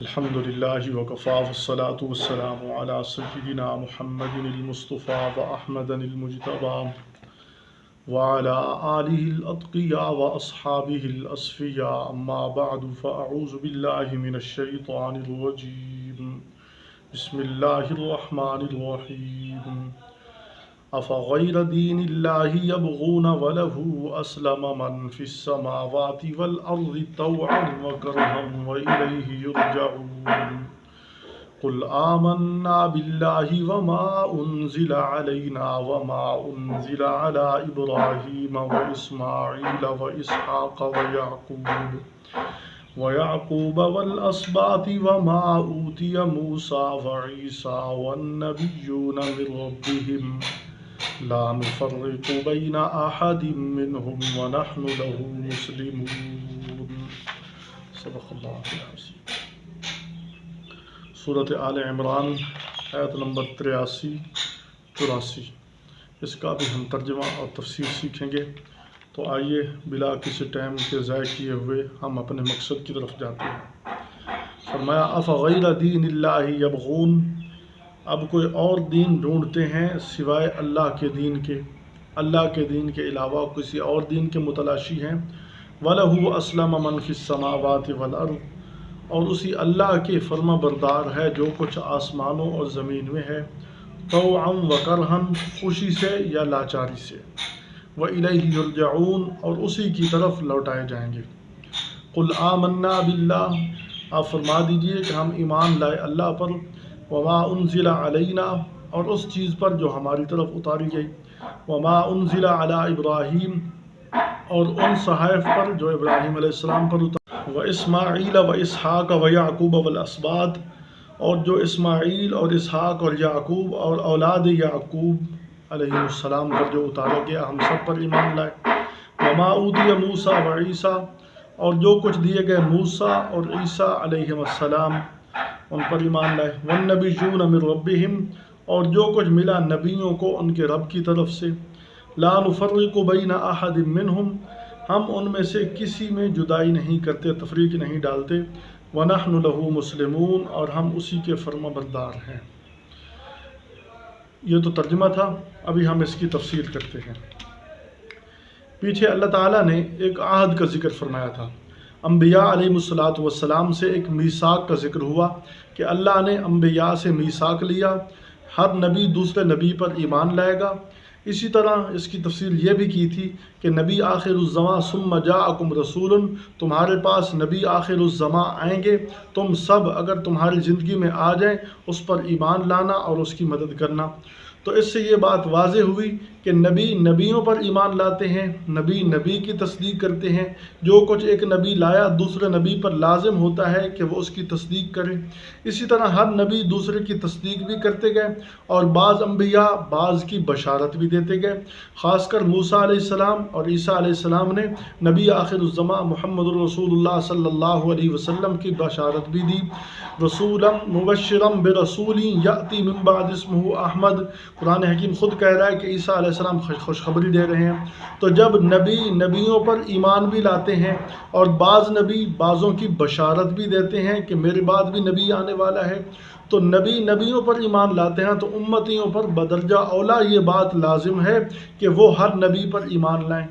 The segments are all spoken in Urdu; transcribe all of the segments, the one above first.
الحمد لله وكفى والصلاة والسلام على سيدنا محمد المصطفى وأحمد المجتبى وعلى آله الأتقياء وأصحابه الأصفياء أما بعد فأعوذ بالله من الشيطان الرجيم بسم الله الرحمن الرحيم أفغير دين الله يبغون وله أسلم من في السماوات والأرض طوعا وكرها وإليه يرجعون قل آمنا بالله وما أنزل علينا وما أنزل على إبراهيم وإسماعيل وإسحاق ويعقوب والأسباط وما أوتي موسى وعيسى والنبيون من ربهم لا نفرق بين أحد منهم ونحن له مسلمون صدق اللہ العظیم۔ سورۃ آل عمران آیت نمبر 83-84، اس کا بھی ہم ترجمہ اور تفسیر سیکھیں گے۔ تو آئیے بلا کسی ٹائم کے ضائع کیے ہوئے ہم اپنے مقصد کی طرف جاتے ہیں۔ فرمایا افغیر دین اللہ یبغون، اب کوئی اور دین ڈھونڈتے ہیں سوائے اللہ کے دین کے، اللہ کے دین کے علاوہ کسی اور دین کے متلاشی ہیں۔ وَلَهُ أَسْلَمَ مَنْ فِي السَّمَاوَاتِ وَالْأَرْضِ، اور اسی اللہ کے فرما بردار ہے جو کچھ آسمانوں اور زمین میں ہے، طوعاً وَكَرْهًا، خوشی سے یا لاچاری سے، وَإِلَيْهِ يُرْجَعُونَ، اور اسی کی طرف لوٹائے جائیں گے۔ قُلْ آمَنَّا بِاللَّهِ، آپ فرما دیجئے کہ ہم ایمان لائے اللہ پر، وما انزل علینا، اور اس چیز پر جو ہماری طرف اتاری گئی، وما انزل علی ابراہیم، اور ان صحائف پر جو ابراہیم علیہ السلام پر اتاری، و اسماعیل و اسحاق و یعقوب والاسباط، اور جو اسماعیل اور اسحاق اور یعقوب اور اولاد یعقوب علیہ السلام پر جو اتارا گیا، ہم سب پر ایمان لائے۔ وما اوتی موسیٰ و عیسیٰ، اور جو کچھ دیے گئے موسیٰ اور عیسیٰ علیہ السلام، ان پر ایمان لائے۔ والنبیون من ربہم، اور جو کچھ ملا نبیوں کو ان کے رب کی طرف سے۔ لا نفرق بین احد منہم، ہم ان میں سے کسی میں جدائی نہیں کرتے، تفریق نہیں ڈالتے۔ ونحن له مسلمون، اور ہم اسی کے فرما بردار ہیں۔ یہ تو ترجمہ تھا، ابھی ہم اس کی تفسیر کرتے ہیں۔ پیچھے اللہ تعالیٰ نے ایک عہد کا ذکر فرمایا تھا، انبیاء علیہ السلام سے ایک میثاق کا ذکر ہوا کہ اللہ نے انبیاء سے میثاق لیا، ہر نبی دوسرے نبی پر ایمان لائے گا۔ اسی طرح اس کی تفصیل یہ بھی کی تھی کہ نبی آخر الزماں ثم جاءکم رسول، تمہارے پاس نبی آخر الزماں آئیں گے، تم سب اگر تمہاری زندگی میں آ جائیں اس پر ایمان لانا اور اس کی مدد کرنا۔ تو اس سے یہ بات واضح ہوئی کہ نبی نبیوں پر ایمان لاتے ہیں، نبی نبی کی تصدیق کرتے ہیں، جو کچھ ایک نبی لایا دوسرے نبی پر لازم ہوتا ہے کہ وہ اس کی تصدیق کرے۔ اسی طرح ہر نبی دوسرے کی تصدیق بھی کرتے گئے، اور بعض انبیاء بعض کی بشارت بھی دیتے گئے۔ خاص کر موسیٰ علیہ السلام اور عیسیٰ علیہ السلام نے نبی آخر الزماں محمد الرسول اللہ صلی اللہ علیہ وسلم کی بشارت بھی دی۔ رسولا مبشرا برسول یأتی من بعد اسمہ احمد، قرآن حکیم خود کہہ رہا ہے کہ عیسیٰ علیہ السلام خوشخبری دے رہے ہیں۔ تو جب نبی نبیوں پر ایمان بھی لاتے ہیں اور بعض نبی بعضوں کی بشارت بھی دیتے ہیں کہ میرے بعد بھی نبی آنے والا ہے، تو نبی نبیوں پر ایمان لاتے ہیں، تو امتیوں پر بدرجہ اولا یہ بات لازم ہے کہ وہ ہر نبی پر ایمان لائیں۔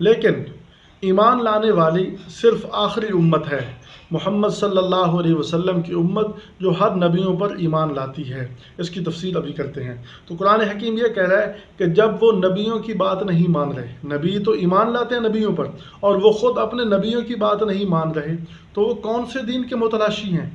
لیکن ایمان لانے والی صرف آخری امت ہے، محمد صلی اللہ علیہ وسلم کی امت، جو ہر نبیوں پر ایمان لاتی ہے۔ اس کی تفصیل ابھی کرتے ہیں۔ تو قرآن حکیم یہ کہہ رہا ہے کہ جب وہ نبیوں کی بات نہیں مان رہے، نبی تو ایمان لاتے ہیں نبیوں پر، اور وہ خود اپنے نبیوں کی بات نہیں مان رہے، تو وہ کون سے دین کے متلاشی ہیں؟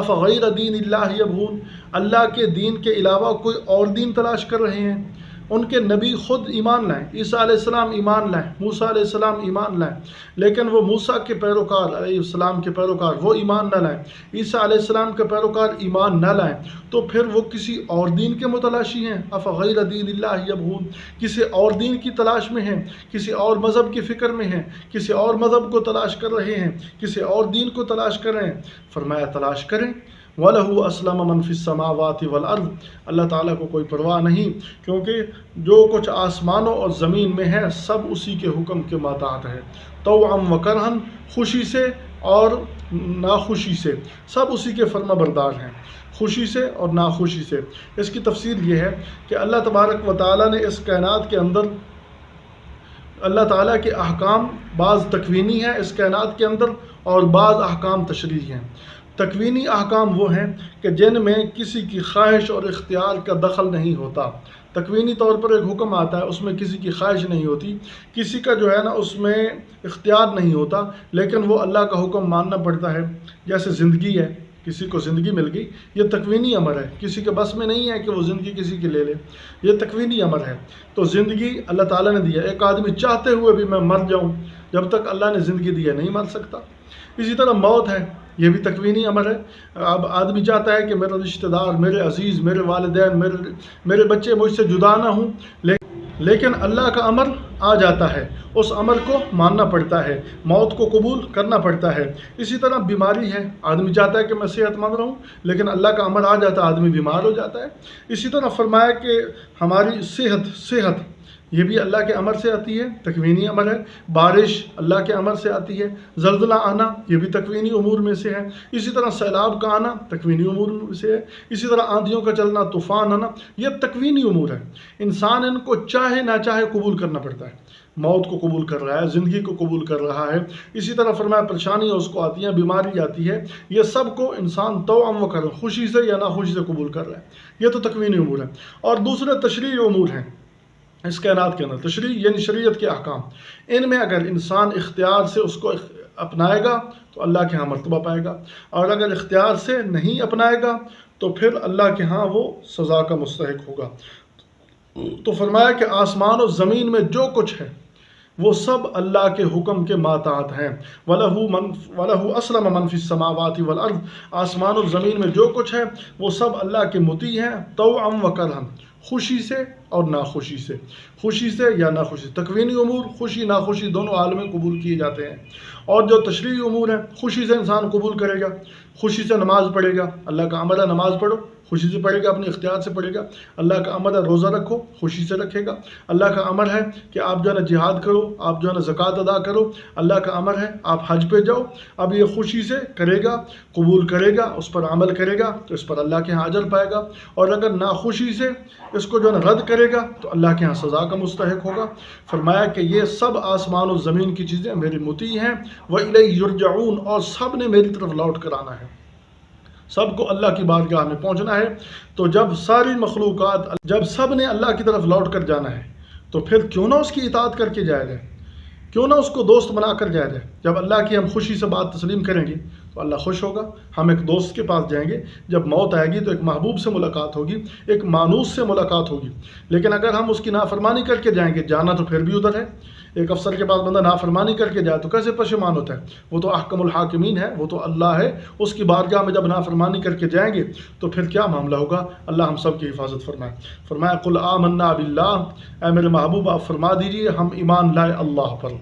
افغیر دین اللہ یبغون، اللہ کے دین کے علاوہ کوئی اور دین تلاش کر رہے ہیں۔ ان کے نبی خود ایمان لائیں، عیسیٰ علیہ السلام ایمان لائیں، موسیٰ علیہ السلام ایمان لائیں، لیکن وہ موسیٰ کے پیروکار علیہ السلام کے پیروکار وہ ایمان نہ لائیں، عیسیٰ علیہ السلام کے پیروکار ایمان نہ لائیں، تو پھر وہ کسی اور دین کے متلاشی ہیں۔ افغیر دین اللہ یبغون، کسی اور دین کی تلاش میں ہیں، کسی اور مذہب کی فکر میں ہیں، کسی اور مذہب کو تلاش کر رہے ہیں، کسی اور دین کو تلاش کر رہے ہیں۔ فرمایا تلاش کریں۔ وَلَهُ أَسْلَمَ مَنْ فِي السَّمَاوَاتِ وَالْأَرْضِ، اللہ تعالیٰ کو کوئی پرواہ نہیں، کیونکہ جو کچھ آسمانوں اور زمین میں ہے سب اسی کے حکم کے ماتحت ہے۔ طوعاً وکرہاً، خوشی سے اور ناخوشی سے، سب اسی کے فرما بردار ہیں، خوشی سے اور ناخوشی سے۔ اس کی تفسیر یہ ہے کہ اللہ تبارک و تعالیٰ نے اس کائنات کے اندر اللہ تعالیٰ کے احکام بعض تکوینی ہیں اس کائنات کے اندر، اور بعض احکام تشریعی ہیں۔ تکوینی احکام وہ ہیں کہ جن میں کسی کی خواہش اور اختیار کا دخل نہیں ہوتا۔ تکوینی طور پر ایک حکم آتا ہے، اس میں کسی کی خواہش نہیں ہوتی، کسی کا جو ہے نا اس میں اختیار نہیں ہوتا، لیکن وہ اللہ کا حکم ماننا پڑتا ہے۔ جیسے زندگی ہے، کسی کو زندگی مل گئی، یہ تکوینی امر ہے، کسی کے بس میں نہیں ہے کہ وہ زندگی کسی کی لے لے، یہ تکوینی امر ہے۔ تو زندگی اللہ تعالیٰ نے دیا، ایک آدمی چاہتے ہوئے بھی میں مر جاؤں، جب تک اللہ نے زندگی دی ہے نہیں مر سکتا۔ اسی طرح موت ہے، یہ بھی تکوینی امر ہے۔ اب آدمی چاہتا ہے کہ میرا رشتہ دار، میرے عزیز، میرے والدین، میرے بچے مجھ سے جدا نہ ہوں، لیکن اللہ کا امر آ جاتا ہے، اس امر کو ماننا پڑتا ہے، موت کو قبول کرنا پڑتا ہے۔ اسی طرح بیماری ہے، آدمی چاہتا ہے کہ میں صحت مند رہوں، لیکن اللہ کا امر آ جاتا ہے، آدمی بیمار ہو جاتا ہے۔ اسی طرح فرمایا کہ ہماری صحت یہ بھی اللہ کے امر سے آتی ہے، تکوینی امر ہے۔ بارش اللہ کے امر سے آتی ہے۔ زلزلہ آنا یہ بھی تکوینی امور میں سے ہے۔ اسی طرح سیلاب کا آنا تکوینی امور میں سے ہے۔ اسی طرح آندھیوں کا چلنا، طوفان آنا، یہ تکوینی امور ہے۔ انسان ان کو چاہے نہ چاہے قبول کرنا پڑتا ہے۔ موت کو قبول کر رہا ہے، زندگی کو قبول کر رہا ہے۔ اسی طرح فرمایا پریشانیاں اس کو آتی ہیں، بیماری آتی ہے، یہ سب کو انسان توأم و کرم، خوشی سے یا ناخوشی سے قبول کر رہا ہے۔ یہ تو تکوینی امور ہے۔ اور دوسرے تشریعی امور ہیں اس کائنات کے اندر۔ تشریع یعنی شریعت کے احکام، ان میں اگر انسان اختیار سے اس کو اپنائے گا تو اللہ کے ہاں مرتبہ پائے گا، اور اگر اختیار سے نہیں اپنائے گا تو پھر اللہ کے ہاں وہ سزا کا مستحق ہوگا۔ تو فرمایا کہ آسمان و زمین میں جو کچھ ہے وہ سب اللہ کے حکم کے ماتحت ہیں۔ وَلَهُ أَسْلَمَ مَنْ فِي السَّمَاوَاتِ وَالْأَرْضِ، آسمان و زمین میں جو کچھ ہے وہ سب اللہ کے مطیع ہیں، طوعاً وَكَرْهًا، خوشی سے اور ناخوشی سے، خوشی سے یا ناخوشی سے۔ تکوینی امور خوشی ناخوشی دونوں عالم میں قبول کیے جاتے ہیں، اور جو تشریعی امور ہیں خوشی سے انسان قبول کرے گا، خوشی سے نماز پڑھے گا، اللہ کا امر ہے نماز پڑھو، خوشی سے پڑھے گا، اپنے اختیار سے پڑھے گا۔ اللہ کا امر ہے روزہ رکھو، خوشی سے رکھے گا۔ اللہ کا امر ہے کہ آپ جو ہے نا جہاد کرو، آپ جو ہے نا زکوٰۃ ادا کرو۔ اللہ کا امر ہے آپ حج پہ جاؤ۔ اب یہ خوشی سے کرے گا، قبول کرے گا، اس پر عمل کرے گا تو اس پر اللہ کے ہاں اجر پائے گا، اور اگر ناخوشی سے اس کو جو ہے نا رد کرے گا تو اللہ کے ہاں سزا کا مستحق ہوگا۔ فرمایا کہ یہ سب آسمان و زمین کی چیزیں میری مطیع ہیں، وَإِلَيْهِ يُرْجَعُونَ، اور سب نے میری طرف لوٹ کر آنا ہے، سب کو اللہ کی بارگاہ میں پہنچنا ہے۔ تو جب ساری مخلوقات، جب سب نے اللہ کی طرف لوٹ کر جانا ہے تو پھر کیوں نہ اس کی اطاعت کر کے جایا جائے، کیوں نہ اس کو دوست بنا کر جایا جائے۔ جب اللہ کی ہم خوشی سے بات تسلیم کریں گے تو اللہ خوش ہوگا۔ ہم ایک دوست کے پاس جائیں گے، جب موت آئے گی تو ایک محبوب سے ملاقات ہوگی، ایک مانوس سے ملاقات ہوگی، لیکن اگر ہم اس کی نافرمانی کر کے جائیں گے، جانا تو پھر بھی ادھر ہے۔ ایک افسر کے پاس بندہ نافرمانی کر کے جائے تو کیسے پشیمان ہوتا ہے؟ وہ تو احکم الحاکمین ہے، وہ تو اللہ ہے، اس کی بارگاہ میں جب نافرمانی کر کے جائیں گے تو پھر کیا معاملہ ہوگا؟ اللہ ہم سب کی حفاظت فرمائے۔ فرمایا قل آمنا باللہ، اے میرے محبوب آپ فرما دیجئے ہم ایمان لائے اللہ پر۔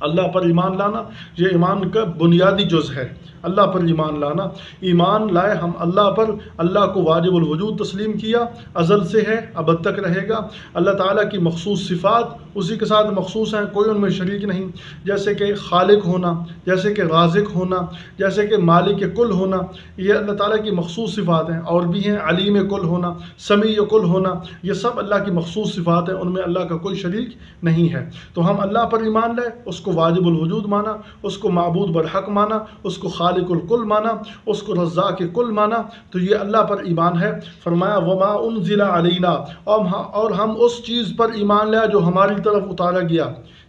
اللہ پر ایمان لانا یہ ایمان کا بنیادی جز ہے، اللہ پر ایمان لانا۔ ایمان لائے ہم اللہ پر، اللہ کو واجب الوجود تسلیم کیا، ازل سے ہے، ابد تک رہے گا۔ اللہ تعالیٰ کی مخصوص صفات اسی کے ساتھ مخصوص ہیں، کوئی ان میں شریک نہیں، جیسے کہ خالق ہونا، جیسے کہ رازق ہونا، جیسے کہ مالک کل ہونا، یہ اللہ تعالیٰ کی مخصوص صفات ہیں۔ اور بھی ہیں علیم کل ہونا، سمیع کل ہونا، یہ سب اللہ کی مخصوص صفات ہیں، ان میں اللہ کا کوئی شریک نہیں ہے۔ تو ہم اللہ پر ایمان لائے، اس کو واجب الوجود مانا، اس کو معبود برحق مانا، اس کو خالق الکل مانا، اس کو رزاق کل مانا، تو یہ اللہ پر ایمان ہے۔ فرمایا وما انزل علینا، اور ہم اس چیز پر ایمان لائے جو ہماری طرف اتارا گیا،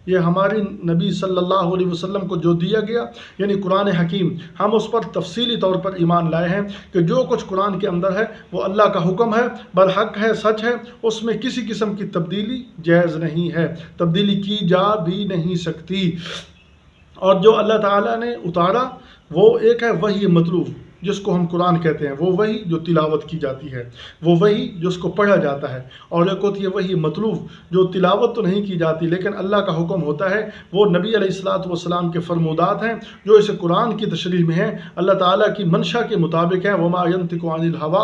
یہ ہماری نبی صلی اللہ علیہ وسلم کو جو دیا گیا یعنی قرآن حکیم، ہم اس پر تفصیلی طور پر ایمان لائے ہیں کہ جو کچھ قرآن کے اندر ہے وہ اللہ کا حکم ہے، برحق ہے، سچ ہے، اس میں کسی قسم کی تبدیلی جائز نہیں ہے، تبدیلی کی جا بھی نہیں سکتی۔ اور جو اللہ تعالیٰ نے اتارا وہ ایک ہے وحی مطلوب، جس کو ہم قرآن کہتے ہیں، وہ وحی جو تلاوت کی جاتی ہے، وہ وحی جس کو پڑھا جاتا ہے، اور ایک ہوتی ہے وحی مطلوب جو تلاوت تو نہیں کی جاتی لیکن اللہ کا حکم ہوتا ہے، وہ نبی علیہ الصلاۃ والسلام کے فرمودات ہیں جو اسے قرآن کی تشریح میں ہیں، اللہ تعالیٰ کی منشا کے مطابق ہیں۔ وما ينطق عن الهوى